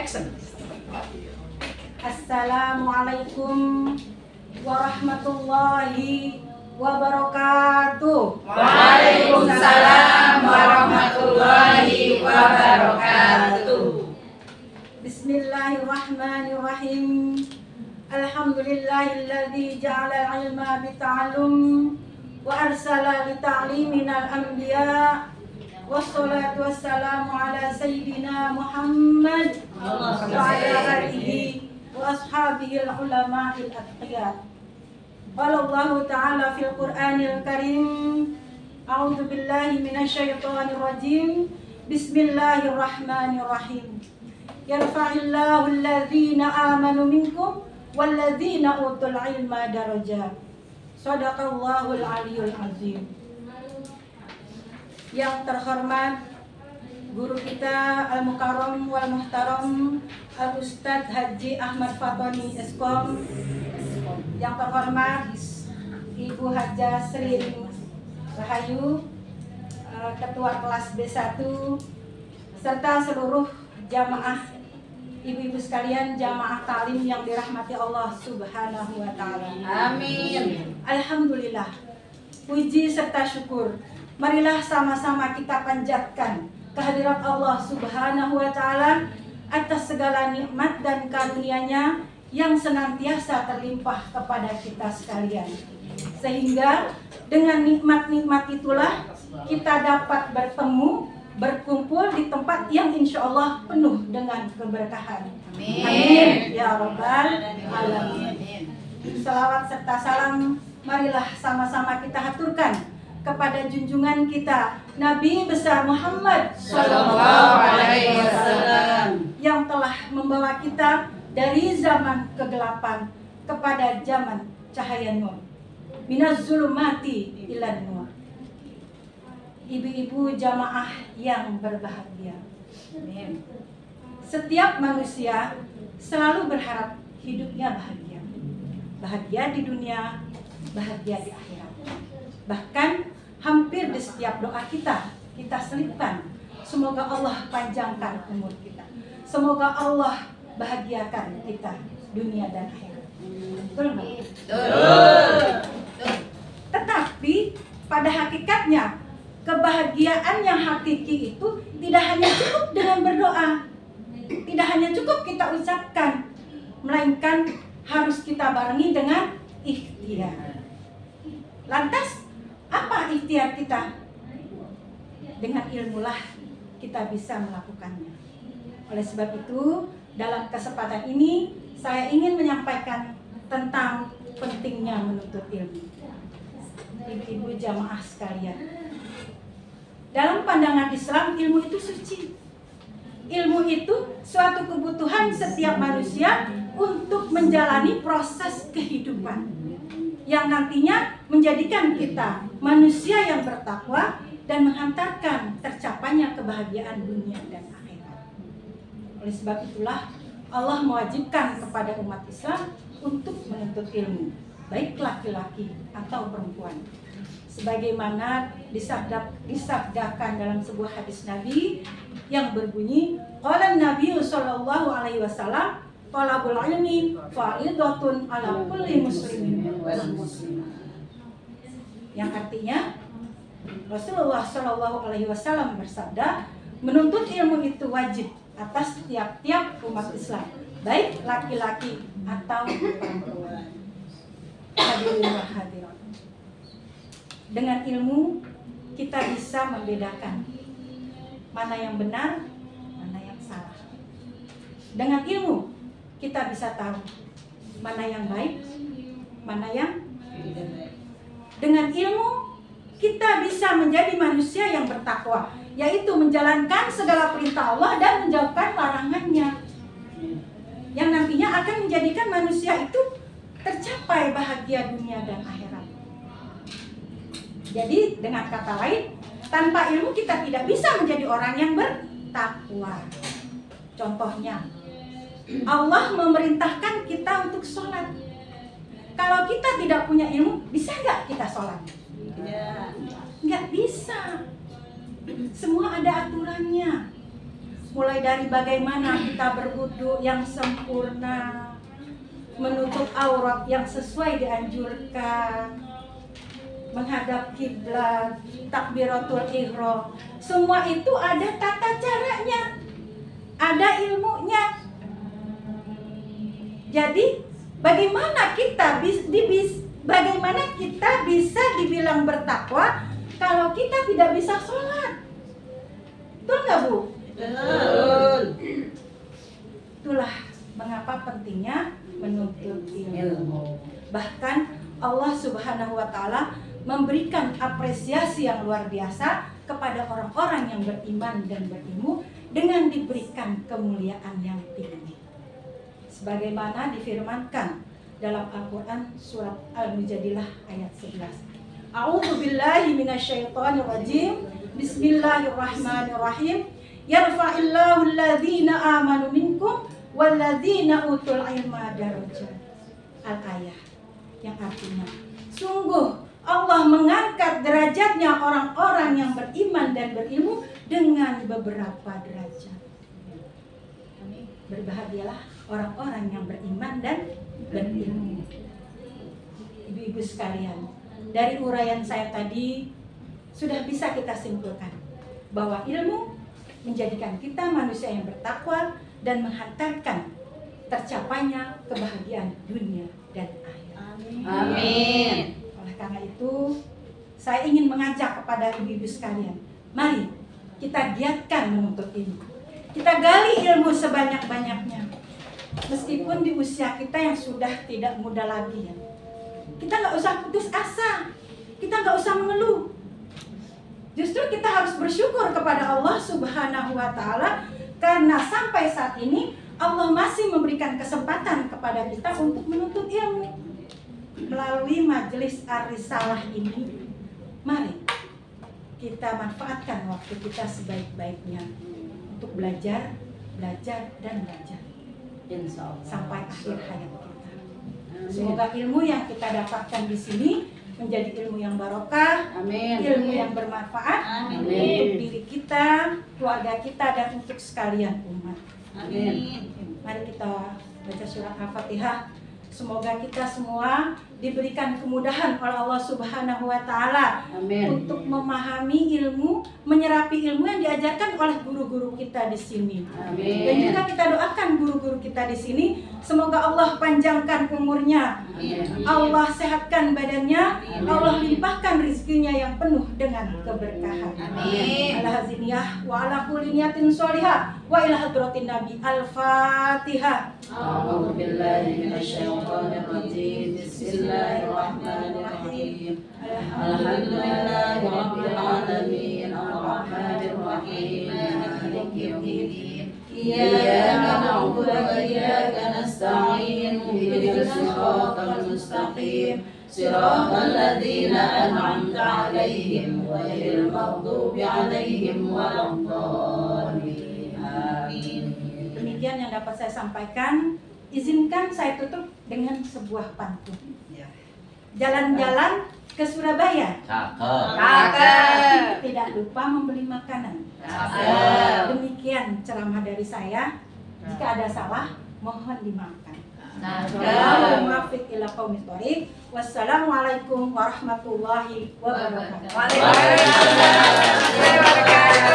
Action. Assalamualaikum warahmatullahi wabarakatuh. Waalaikumsalam warahmatullahi wabarakatuh. Bismillahirrahmanirrahim. Alhamdulillahilladzi ja'ala al-ilma bita'allum wa arsala li ta'liminal anbiya. Wassalatu wassalamu ala sayyidina Muhammad wa ala alihi wa ashabihi al-ulama'il atqiya. Qala Allah ta'ala fil Qur'anil Karim, a'udzu billahi minasyaitonir rajim. Bismillahirrahmanirrahim. Yarfa'illahu alladhina amanu minkum walladzina utul ilma darajat. Shadaqallahul aliyyul azim. Yang terhormat guru kita Al-Mukarram wal Muhtaram Al-Ustadz Haji Ahmad Fatoni Eskom. Yang terhormat Ibu Hajah Sri Rahayu, Ketua kelas B1, serta seluruh jamaah ibu-ibu sekalian, jamaah taklim yang dirahmati Allah Subhanahu wa Ta'ala. Amin. Alhamdulillah, puji serta syukur marilah sama-sama kita panjatkan kehadirat Allah Subhanahu wa Ta'ala atas segala nikmat dan karunia-Nya yang senantiasa terlimpah kepada kita sekalian. Sehingga dengan nikmat-nikmat itulah kita dapat bertemu, berkumpul di tempat yang insya Allah penuh dengan keberkahan. Amin. Amin ya Rabbal Alamin. Salawat serta salam marilah sama-sama kita haturkan kepada junjungan kita Nabi besar Muhammad Sallallahu Alaihi Wasallam yang telah membawa kita dari zaman kegelapan kepada zaman cahaya nur, minaz zulumati ilan nur. Ibu-ibu jamaah yang berbahagia, setiap manusia selalu berharap hidupnya bahagia, bahagia di dunia, bahagia di akhirat. Bahkan hampir di setiap doa kita selipkan, semoga Allah panjangkan umur kita, semoga Allah bahagiakan kita dunia dan akhirat. Betul nggak? Betul. Tetapi pada hakikatnya kebahagiaan yang hakiki itu tidak hanya cukup dengan berdoa, tidak hanya cukup kita ucapkan, melainkan harus kita barengi dengan ikhtiar. Lantas apa ikhtiar kita? Dengan ilmulah kita bisa melakukannya. Oleh sebab itu, dalam kesempatan ini saya ingin menyampaikan tentang pentingnya menuntut ilmu. Ibu-ibu jamaah sekalian, dalam pandangan Islam ilmu itu suci. Ilmu itu suatu kebutuhan setiap manusia untuk menjalani proses kehidupan yang nantinya menjadikan kita manusia yang bertakwa dan menghantarkan tercapainya kebahagiaan dunia dan akhirat. Oleh sebab itulah Allah mewajibkan kepada umat Islam untuk menuntut ilmu, baik laki-laki atau perempuan. Sebagaimana disabdakan dalam sebuah hadis Nabi yang berbunyi, qala Nabi sallallahu alaihi wasallam, talabul ilmi fariidatun ala kulli muslimin wal muslimah. Yang artinya Rasulullah Shallallahu Alaihi Wasallam bersabda, menuntut ilmu itu wajib atas tiap-tiap umat Islam, baik laki-laki atau perempuan. Hadirin wa hadirat. Dengan ilmu kita bisa membedakan mana yang benar, mana yang salah. Dengan ilmu kita bisa tahu mana yang baik, mana yang tidak baik. Dengan ilmu kita bisa menjadi manusia yang bertakwa, yaitu menjalankan segala perintah Allah dan menjauhkan larangannya, yang nantinya akan menjadikan manusia itu tercapai bahagia dunia dan akhirat. Jadi dengan kata lain, tanpa ilmu kita tidak bisa menjadi orang yang bertakwa. Contohnya, Allah memerintahkan kita untuk sholat. Kalau kita tidak punya ilmu, bisa nggak kita sholat? Nggak bisa. Semua ada aturannya. mulai dari bagaimana kita berwudu yang sempurna, menutup aurat yang sesuai dianjurkan, menghadap kiblat, takbiratul ihram. Semua itu ada tata caranya, ada ilmunya. Jadi bagaimana kita bisa dibilang bertakwa kalau kita tidak bisa sholat? Betul nggak, Bu? Betul. Itulah mengapa pentingnya menuntut ilmu. Bahkan Allah Subhanahu wa Ta'ala memberikan apresiasi yang luar biasa kepada orang-orang yang beriman dan berilmu dengan diberikan kemuliaan yang tinggi. Sebagaimana difirmankan dalam Al-Quran surat Al-Mujadilah ayat 11. A'udzu billahi minasyaitonir rajim. Bismillahirrahmanirrahim. Yarfa'illahu alladhina amanu minkum walladzina utul ilma darajat. Al-ayah yang artinya sungguh Allah mengangkat derajatnya orang-orang yang beriman dan berilmu dengan beberapa derajat. Berbahagialah orang-orang yang beriman dan berilmu. Ibu-ibu sekalian, dari uraian saya tadi sudah bisa kita simpulkan bahwa ilmu menjadikan kita manusia yang bertakwa dan menghantarkan tercapainya kebahagiaan dunia dan akhirat. Amin. Oleh karena itu, saya ingin mengajak kepada ibu-ibu sekalian, mari kita giatkan menuntut ilmu. Kita gali ilmu sebanyak-banyaknya. Meskipun di usia kita yang sudah tidak muda lagi ya. Kita nggak usah putus asa. Kita nggak usah mengeluh. Justru kita harus bersyukur kepada Allah Subhanahu wa Ta'ala karena sampai saat ini Allah masih memberikan kesempatan kepada kita untuk menuntut ilmu. Melalui majelis Ar-Risalah ini, mari kita manfaatkan waktu kita sebaik-baiknya untuk belajar, dan belajar sampai akhir hayat kita. Semoga ilmu yang kita dapatkan di sini menjadi ilmu yang barokah, ilmu yang bermanfaat untuk diri kita, keluarga kita, dan untuk sekalian umat. Mari kita baca surat Al-Fatihah. Semoga kita semua diberikan kemudahan oleh Allah Subhanahu wa Ta'ala untuk memahami ilmu, menyerapi ilmu yang diajarkan oleh guru-guru kita di sini. Dan juga kita doakan guru-guru kita di sini, semoga Allah panjangkan umurnya, Allah sehatkan badannya, Allah limpahkan rezekinya yang penuh dengan keberkahan. Al-Haziniyah wa ala kulli niyatin sholihah wa ila hadratin Nabi. Al-Fatihah. A'udzu billahi minasyaitonir rajim. Bismillahirrahmanirrahim. Alhamdulillahi rabbil alamin. Arrahmanir rahim. Maliki yaumiddin. Iyyaka na'budu wa iyyaka nasta'in. Ihdinas siratal mustaqim. Siratal ladzina an'amta 'alaihim ghairil maghdubi 'alaihim waladdallin. Amin. Demikian yang dapat saya sampaikan. Izinkan saya tutup dengan sebuah pantun. Jalan-jalan ke Surabaya, Cakep. tidak lupa membeli makanan. Cakep. Demikian ceramah dari saya. Jika ada salah, mohon dimaafkan. Wassalamualaikum warahmatullahi wabarakatuh. Waalaikumsalam.